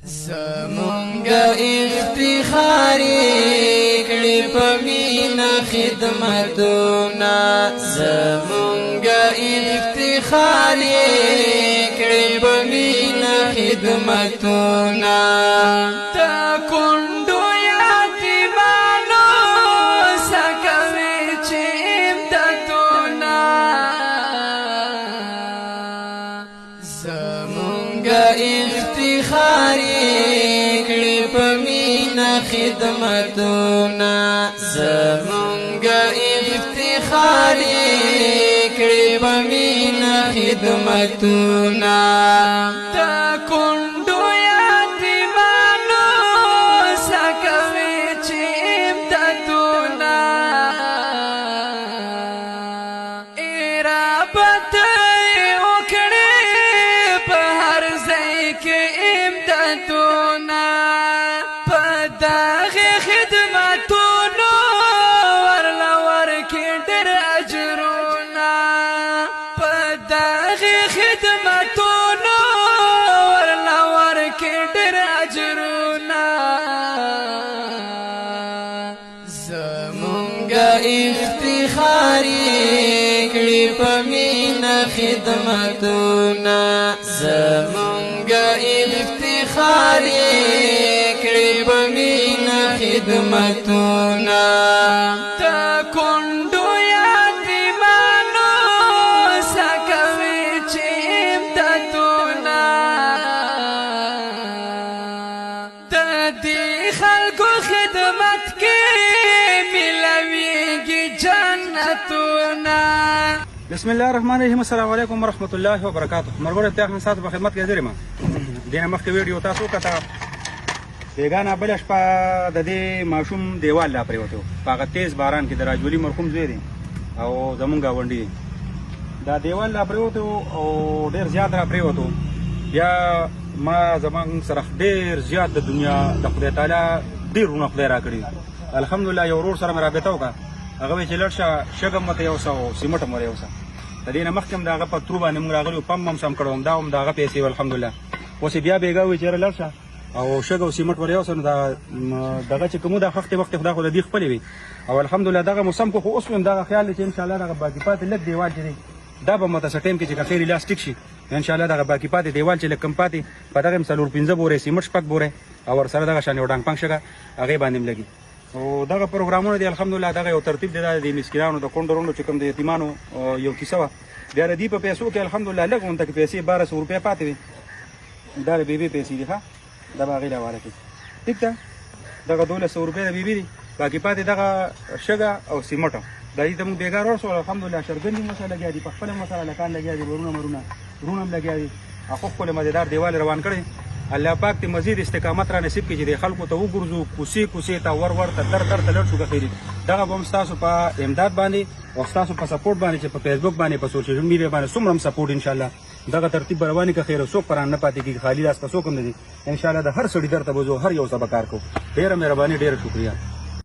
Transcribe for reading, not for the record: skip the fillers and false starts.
زمونگا افتخاری کړي په مینا خدمتونه زمونگا افتخاری کړي په مینا خدمتونه تا کندو یتیمانو سکوي چې امدادونه زمونگا افتخاری خدمتنا زمونگا افتخاری کړي په مینا خدمتنا تا کندو یتیمانو سکوي چې امدادونه ارابت وکړي په هر ځای کې امدادونه داغه خدمتونو ورلا ورکې ډېر اجرونه په داغه خدمتونو ورلا ورکې ډېر اجرونه زمونگا افتخاری کړي په مینا خدمتونه زمونگا افتخاری خدمتنا تا کندو یتیمانو سکوي چې امدادونه د دې خلکو خدمت کې ملويږي جنتونه. بسم الله الرحمن الرحیم. السلام علیکم ورحمۃ اللہ وبرکاتہ. مرګور ته احمد صاحب په خدمت کې حاضر یم. دینه مخکې ویډیو تاسو کته بیگانه بل شپه د دې ماشوم دیوال لا پریوتو په هغه تیز باران کې د راجولي مرحوم زوی دی او زمونږ غونډي دا دیوال لا پریوتو او ډیر زیات را پریوتو. بیا ما زمونږ سره ډیر زیات د دنیا د خدای تعالی ډیرونه خدای را کړی. الحمدلله یو ورور سره مې رابطه وکړه هغه وی چې لړ شه شګم مته یو څه او سیمټ مې یو څه د دې نه مخکې هم د هغه په ترو باندې موږ راغلو پم هم سم کړو دا هم د هغه پیسې الحمدلله اوس بیا بیګا وی چې لړ شه او شګ او سیمټ ور یو سن دغه چې کومه د وخت خدا خو د دې خپل وي او الحمدلله دغه موسم خو اوس هم دغه خیال چې ان شاء الله دغه باقی پاتې لګ دیوال چې دا به متاسه ټیم کې چې خیر لاستیک شي ان شاء الله دغه باقی پاتې دیوال چې لکم پاتې په دغه مسلور 15 بورې سیمټ شپک بورې او ور سره دغه شان یو ډنګ پنګ شګه هغه باندې لګي او دغه پروګرامونه دی الحمدلله دغه یو ترتیب دی د مسکینانو د کونډرونو چې کوم د یتیمانو یو کیسه و بیا د دې په پیسو کې الحمدلله لګون تک پیسې 1200 روپیا پاتې وي دا به به پیسې دي ښه دا باغی لا واره کې ٹھیک ده دغه 1200 روپیا د بیبي دي باقی پاتې دغه شګه او سیمټ دا دې موږ بیګار ورسول الحمدلله شرګندې مسله لګیا دي په خپل مسله لکان لګیا دي ورونه مرونه رونم لګیا دي اخو خپل مزیدار دیوال روان کړي. الله پاک ته مزید استقامت را نصیب کړي چې خلکو ته وګرځو کوسي ته ور ته در ته لړ شو غخيري دغه بم تاسو په امداد باندې او تاسو په سپورټ باندې چې په فیسبوک باندې په سوشل میډیا باندې سمرم سپورټ ان شاء الله دغه ترتیب رواني که خیر سو پران نه پاتې کی خالی لاس پسو کوم دي ان شاء الله د هر سړي درته بوزو هر یو سبا کار کو. ډیره مهرباني ډیره شکریا.